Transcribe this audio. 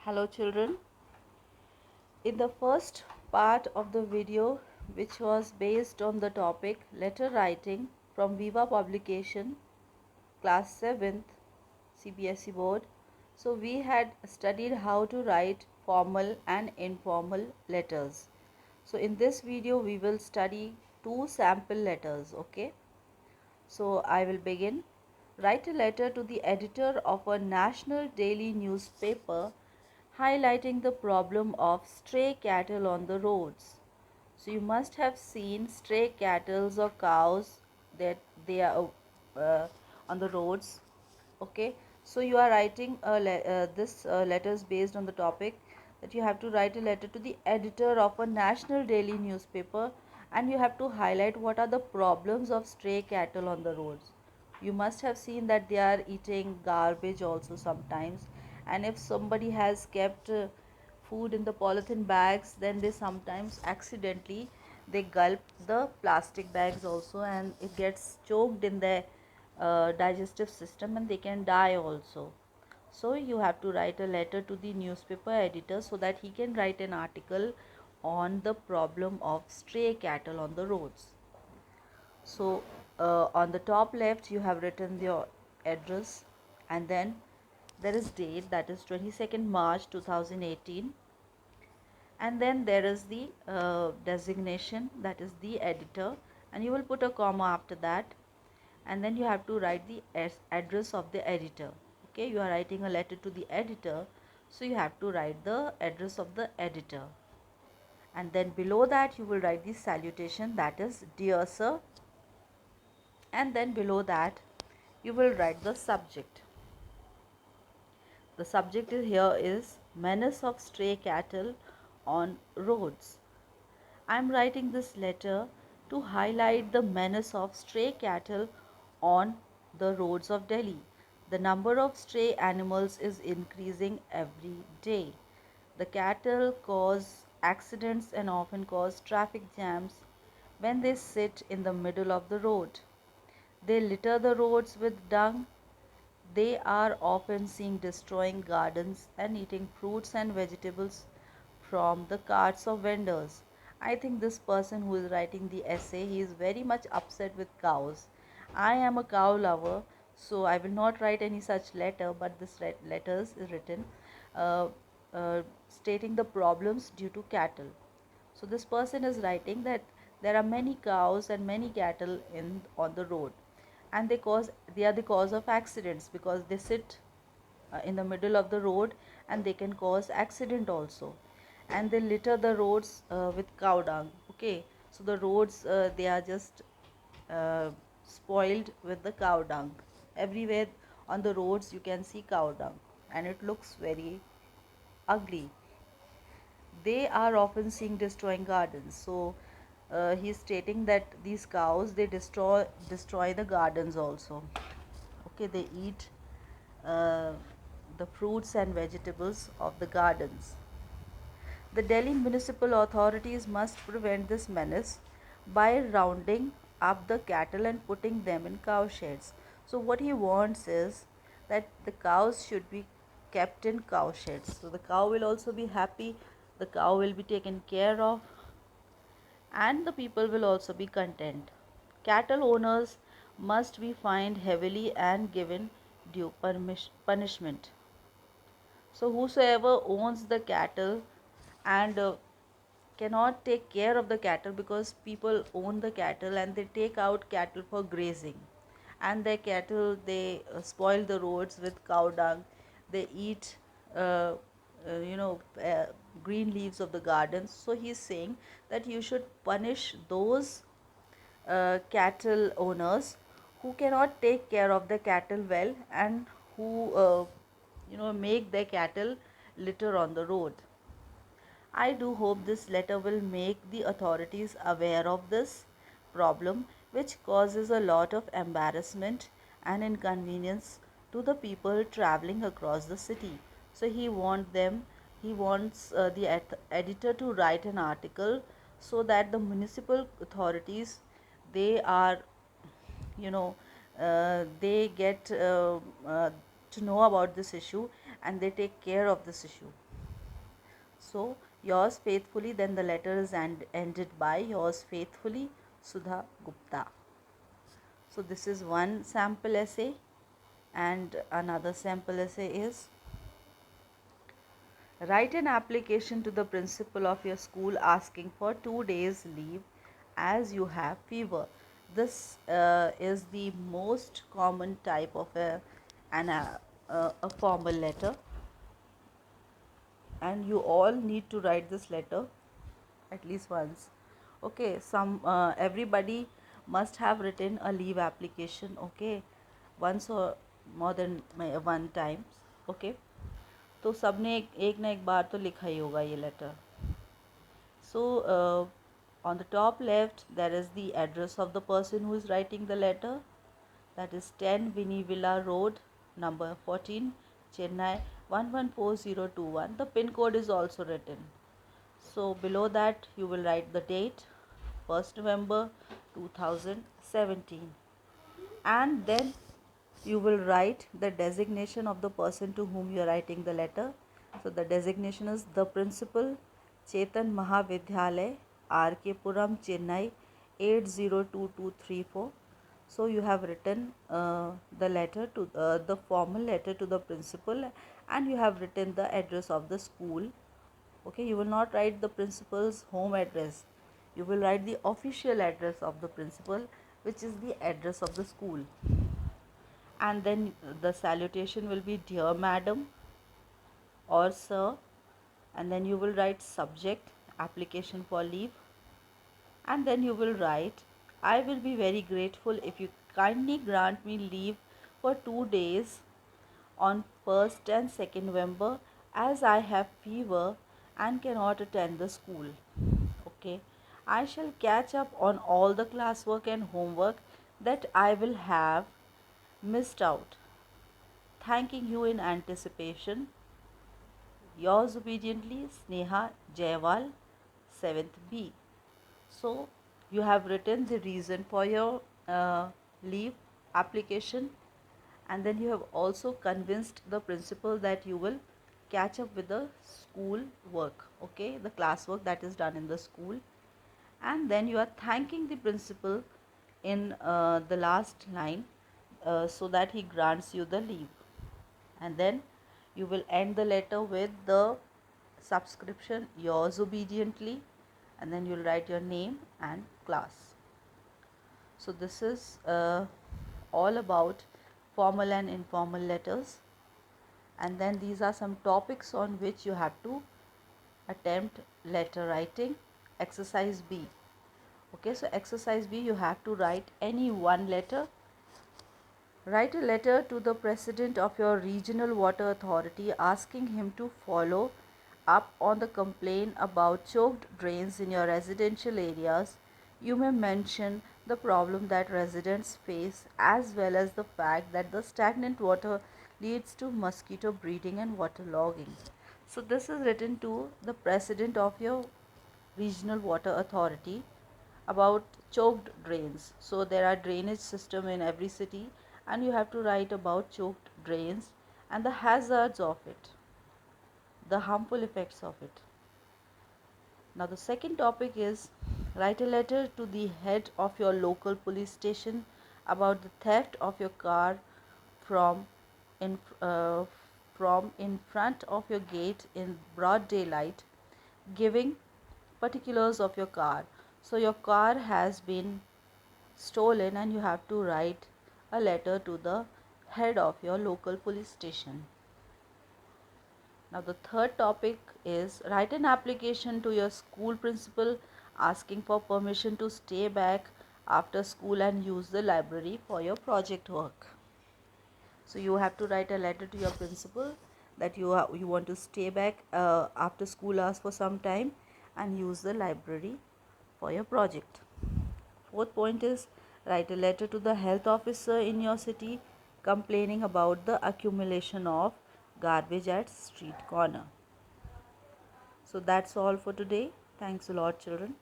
Hello children. In the first part of the video, which was based on the topic letter writing from Viva publication, class 7th CBSE board, so we had studied how to write formal and informal letters. So in this video we will study two sample letters, okay? So I will begin. Write a letter to the editor of a national daily newspaper highlighting the problem of stray cattle on the roads. So you must have seen stray cattle or cows that they are on the roads. Okay, so you are writing this letters based on the topic that you have to write a letter to the editor of a national daily newspaper, and you have to highlight what are the problems of stray cattle on the roads. You must have seen that they are eating garbage also sometimes, and if somebody has kept food in the polythene bags, then they sometimes accidentally they gulp the plastic bags also, and it gets choked in their digestive system and they can die also. So you have to write a letter to the newspaper editor so that he can write an article on the problem of stray cattle on the roads. So on the top left you have written your address, and then there is date, that is 22nd March 2018, and then there is the designation, that is the editor, and you will put a comma after that, and then you have to write the address of the editor. Okay, you are writing a letter to the editor, so you have to write the address of the editor, and then below that you will write the salutation, that is dear sir, and then below that you will write the subject. The subject here is menace of stray cattle on roads. I am writing this letter to highlight the menace of stray cattle on the roads of Delhi. The number of stray animals is increasing every day. The cattle cause accidents and often cause traffic jams when they sit in the middle of the road. They litter the roads with dung. They are often seen destroying gardens and eating fruits and vegetables from the carts of vendors. I think this person who is writing the essay, he is very much upset with cows. I am a cow lover, so I will not write any such letter, but this letters is written uh, stating the problems due to cattle. So this person is writing that there are many cows and many cattle in on the road, and they are the cause of accidents because they sit in the middle of the road, and they can cause accident also, and they litter the roads with cow dung. Okay, so the roads they are just uh, spoiled with the cow dung. Everywhere on the roads you can see cow dung, and it looks very ugly. They are often seen destroying gardens. So he's stating that these cows, they destroy the gardens also. Okay, they eat uh, the fruits and vegetables of the gardens. The Delhi municipal authorities must prevent this menace by rounding up the cattle and putting them in cow sheds. So what he wants is that the cows should be kept in cow sheds. So the cow will also be happy, the cow will be taken care of, and the people will also be content. Cattle owners must be fined heavily and given due punishment. So whosoever owns the cattle and cannot take care of the cattle, because people own the cattle and they take out cattle for grazing, and their cattle, they spoil the roads with cow dung. They eat uh, uh, you know uh, green leaves of the gardens. So he's saying that you should punish those cattle owners who cannot take care of the cattle well, and who make their cattle litter on the road. I do hope this letter will make the authorities aware of this problem, which causes a lot of embarrassment and inconvenience to the people traveling across the city. So he wants the editor to write an article so that the municipal authorities, they are, you know, they get to know about this issue, and they take care of this issue. So yours faithfully, then the letter is ended by yours faithfully, Sudha Gupta. So this is one sample essay, and another sample essay is: write an application to the principal of your school asking for 2 days leave as you have fever. This is the most common type of a formal letter, and you all need to write this letter at least once. Okay, everybody must have written a leave application, okay, once or more than one time. Okay, तो सबने एक ना एक बार तो लिखा ही होगा ये letter. So on the top left there is the address of the person who is writing the letter, that is 10 Winnie Villa Road, number 14, Chennai 114021. The pin code is also written. So below that you will write the date, 1st November 2017, and then you will write the designation of the person to whom you are writing the letter. So the designation is the principal, Chetan Mahavidyalay, R.K. Puram, Chennai 802234. So you have written the letter to the formal letter to the principal, and you have written the address of the school. Okay, you will not write the principal's home address. You will write the official address of the principal, which is the address of the school. And then the salutation will be dear madam or sir, and then you will write subject application for leave, and then you will write, I will be very grateful if you kindly grant me leave for 2 days on 1st and 2nd November as I have fever and cannot attend the school. Okay, I shall catch up on all the classwork and homework that I will have missed out. Thanking you in anticipation. Yours obediently, Sneha Jaywal, 7th B. So you have written the reason for your leave application, and then you have also convinced the principal that you will catch up with the school work, okay, the class work that is done in the school, and then you are thanking the principal in the last line so that he grants you the leave, and then you will end the letter with the subscription yours obediently, and then you'll write your name and class. So this is all about formal and informal letters, and then these are some topics on which you have to attempt letter writing. Exercise B. Okay, so exercise B, you have to write any one letter. Write a letter to the president of your regional water authority asking him to follow up on the complaint about choked drains in your residential areas. You may mention the problem that residents face as well as the fact that the stagnant water leads to mosquito breeding and waterlogging. So this is written to the president of your regional water authority about choked drains. So there are drainage system in every city, and you have to write about choked drains and the hazards of it, the harmful effects of it. Now the second topic is write a letter to the head of your local police station about the theft of your car from in uh, from in front of your gate in broad daylight, giving particulars of your car. So your car has been stolen, and you have to write a letter to the head of your local police station. Now the third topic is write an application to your school principal asking for permission to stay back after school and use the library for your project work. So you have to write a letter to your principal that you want to stay back after school hours for some time and use the library for your project. Fourth point is write a letter to the health officer in your city complaining about the accumulation of garbage at street corner. So that's all for today. Thanks a lot, children.